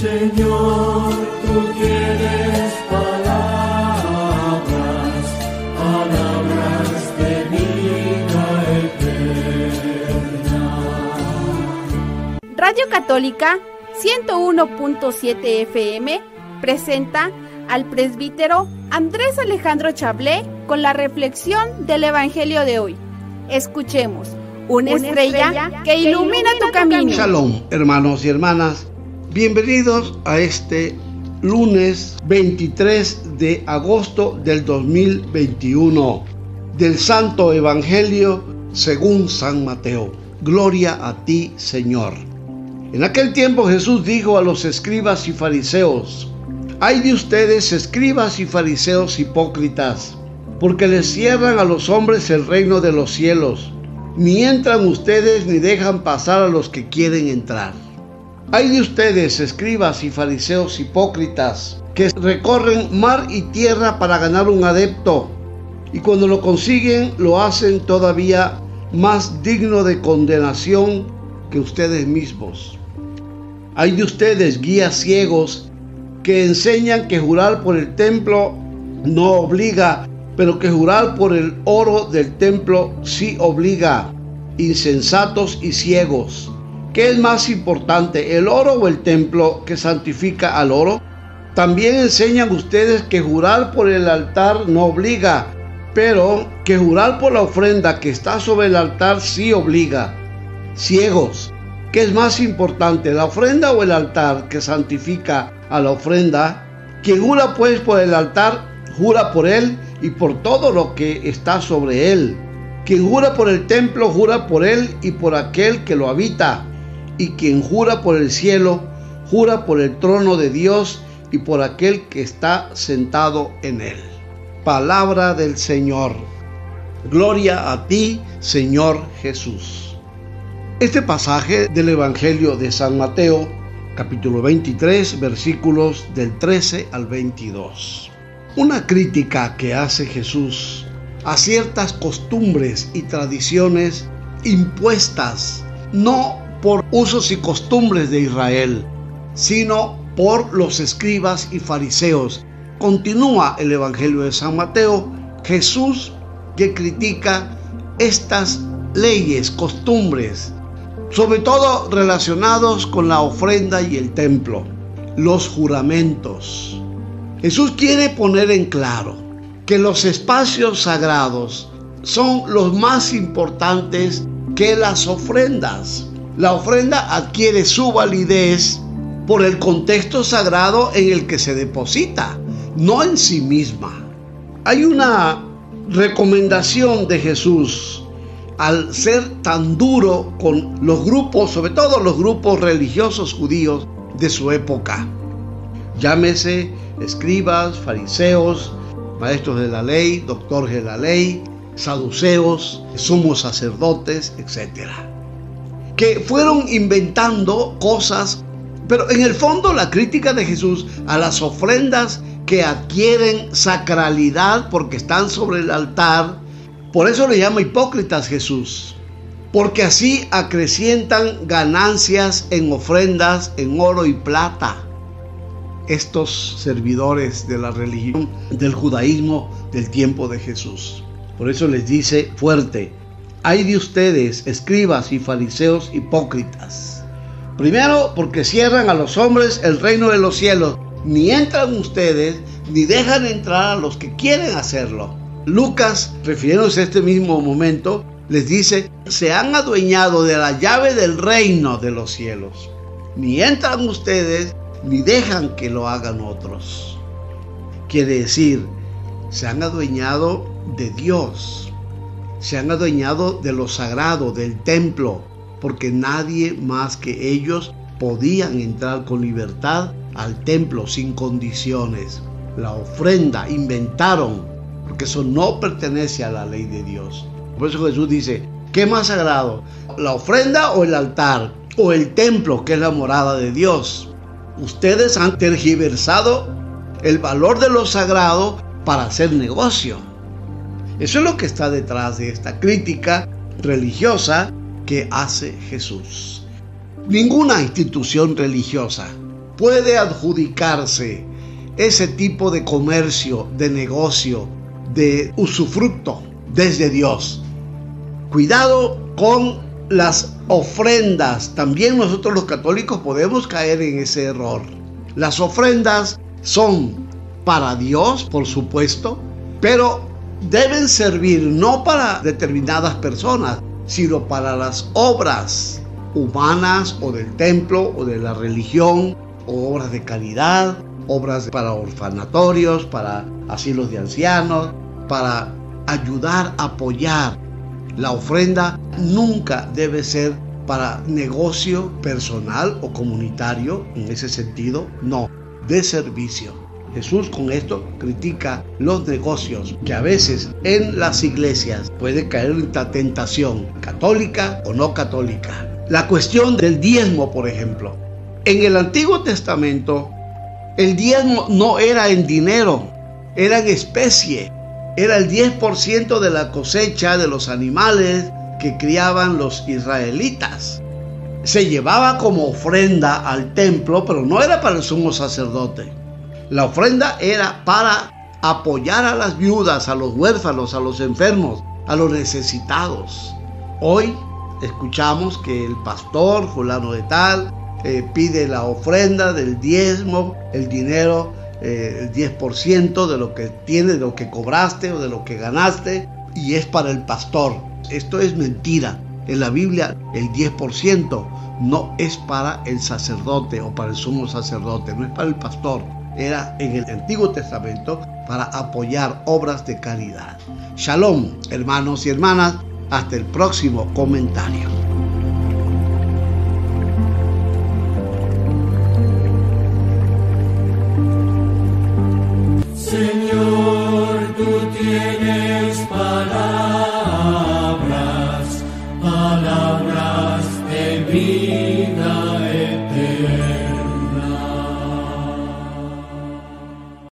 Señor, tú tienes palabras de vida eterna. Radio Católica 101.7 FM presenta al presbítero Andrés Alejandro Chablé con la reflexión del Evangelio de hoy. Escuchemos, una estrella que ilumina tu camino. Shalom, hermanos y hermanas. Bienvenidos a este lunes 23 de agosto del 2021 del Santo Evangelio según San Mateo. Gloria a ti, Señor. En aquel tiempo Jesús dijo a los escribas y fariseos: «Ay de ustedes, escribas y fariseos hipócritas, porque les cierran a los hombres el reino de los cielos. Ni entran ustedes ni dejan pasar a los que quieren entrar. Ay de ustedes, escribas y fariseos hipócritas, que recorren mar y tierra para ganar un adepto, y cuando lo consiguen lo hacen todavía más digno de condenación que ustedes mismos. Ay de ustedes, guías ciegos, que enseñan que jurar por el templo no obliga, pero que jurar por el oro del templo sí obliga. Insensatos y ciegos. ¿Qué es más importante, el oro o el templo que santifica al oro? También enseñan ustedes que jurar por el altar no obliga, pero que jurar por la ofrenda que está sobre el altar sí obliga. Ciegos. ¿Qué es más importante, la ofrenda o el altar que santifica a la ofrenda? Quien jura pues por el altar, jura por él y por todo lo que está sobre él. Quien jura por el templo, jura por él y por aquel que lo habita. Y quien jura por el cielo, jura por el trono de Dios y por aquel que está sentado en él». Palabra del Señor. Gloria a ti, Señor Jesús. Este pasaje del Evangelio de San Mateo, capítulo 23, versículos del 13 al 22. Una crítica que hace Jesús a ciertas costumbres y tradiciones impuestas, no por usos y costumbres de Israel, sino por los escribas y fariseos. Continúa el Evangelio de San Mateo, Jesús que critica estas leyes, costumbres, sobre todo relacionados con la ofrenda y el templo, los juramentos. Jesús quiere poner en claro que los espacios sagrados son los más importantes que las ofrendas. La ofrenda adquiere su validez por el contexto sagrado en el que se deposita, no en sí misma. Hay una recomendación de Jesús al ser tan duro con los grupos, sobre todo los grupos religiosos judíos de su época. Llámese escribas, fariseos, maestros de la ley, doctores de la ley, saduceos, sumos sacerdotes, etc., que fueron inventando cosas, pero en el fondo la crítica de Jesús a las ofrendas que adquieren sacralidad porque están sobre el altar, por eso le llama hipócritas Jesús, porque así acrecientan ganancias en ofrendas en oro y plata. Estos servidores de la religión, del judaísmo del tiempo de Jesús. Por eso les dice fuerte: «Ay de ustedes, escribas y fariseos hipócritas». Primero, porque cierran a los hombres el reino de los cielos. Ni entran ustedes, ni dejan entrar a los que quieren hacerlo. Lucas, refiriéndose a este mismo momento, les dice: «Se han adueñado de la llave del reino de los cielos. Ni entran ustedes, ni dejan que lo hagan otros». Quiere decir, se han adueñado de Dios. Se han adueñado de lo sagrado, del templo, porque nadie más que ellos podían entrar con libertad al templo sin condiciones. La ofrenda inventaron, porque eso no pertenece a la ley de Dios. Por eso Jesús dice: ¿qué más sagrado? ¿La ofrenda o el altar? ¿O el templo, que es la morada de Dios? Ustedes han tergiversado el valor de lo sagrado para hacer negocio. Eso es lo que está detrás de esta crítica religiosa que hace Jesús. Ninguna institución religiosa puede adjudicarse ese tipo de comercio, de negocio, de usufructo desde Dios. Cuidado con las ofrendas. También nosotros los católicos podemos caer en ese error. Las ofrendas son para Dios, por supuesto, pero deben servir no para determinadas personas, sino para las obras humanas o del templo o de la religión, o obras de caridad, obras para orfanatorios, para asilos de ancianos, para ayudar, apoyar. La ofrenda nunca debe ser para negocio personal o comunitario, en ese sentido, no, de servicio. Jesús con esto critica los negocios que a veces en las iglesias puede caer en la tentación, católica o no católica. La cuestión del diezmo, por ejemplo. En el Antiguo Testamento, el diezmo no era en dinero, era en especie. Era el 10% de la cosecha de los animales que criaban los israelitas. Se llevaba como ofrenda al templo, pero no era para el sumo sacerdote. La ofrenda era para apoyar a las viudas, a los huérfanos, a los enfermos, a los necesitados. Hoy escuchamos que el pastor fulano de tal pide la ofrenda del diezmo, el dinero, el 10% de lo que tienes, de lo que cobraste o de lo que ganaste, y es para el pastor. Esto es mentira. En la Biblia el 10% no es para el sacerdote o para el sumo sacerdote, no es para el pastor. Era en el Antiguo Testamento para apoyar obras de caridad. Shalom, hermanos y hermanas, hasta el próximo comentario. Señor, tú tienes palabra